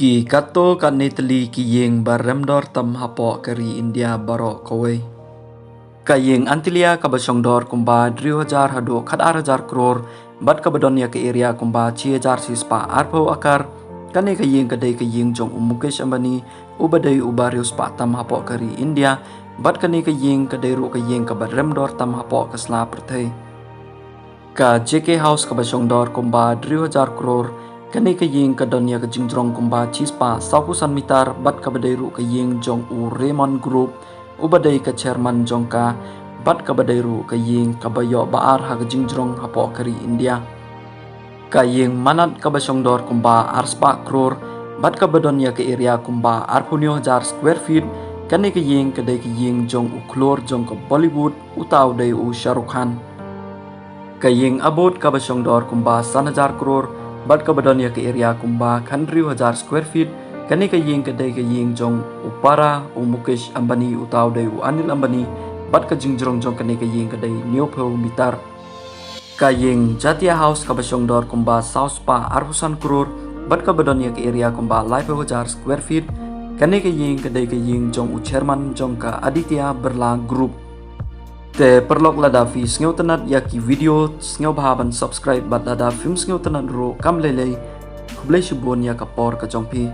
Ki kato kan Italy ki yeng baremdor tam hapo kari India baro kowe. Ka yeng Antilia ka basongdor kumba 2000 hado kad 1000 crore bat ka badonya ke area kumba 6000 sispa arpo akar kane ka yeng jong Mukesh Ambani ubadai ubarius pa tam hapo kari India bat kane ka yeng ka yeng ka baremdor tam hapo kasla perthai. Ka JK House ka basongdor kumba 2000 crore kani ka yeng ka donya ka jingjrong kumba chispa saukusan mitar bat ka badairu ka yeng jong Raymond Group ubadai ka chairman jong ka bat ka badairu ka yeng ka bayo baar ha ka jingjrong hapo kari India. Ka yeng manat ka basongdor kumba arspa crore bat ka badonya ka area kumba arpunyo jar square feet kani ka yeng jong uklor jong ka Bollywood utaw day u Shahrukh Khan. Ka yeng abot ka basongdor kumba 1000 crore bat ka badonya ke area kumba 1000 square feet kani ka yeng jong upara u Mukesh Ambani utaw day u Anil Ambani bat ka jingjrong jong kani ka day Neopho mitar. Ka yeng Jatia House ka basongdor kumba sauspa arhusan crore bat ka badonya ke area kumba 5000 square feet kani ka yeng jong u chairman jong ka Aditya Birla Group. Te perlok lada fi sngew tenat yaki video sngew bahaban subscribe bat lada film sngew tenat ro kam lelei kublai shubon ya kapor ka jongpi.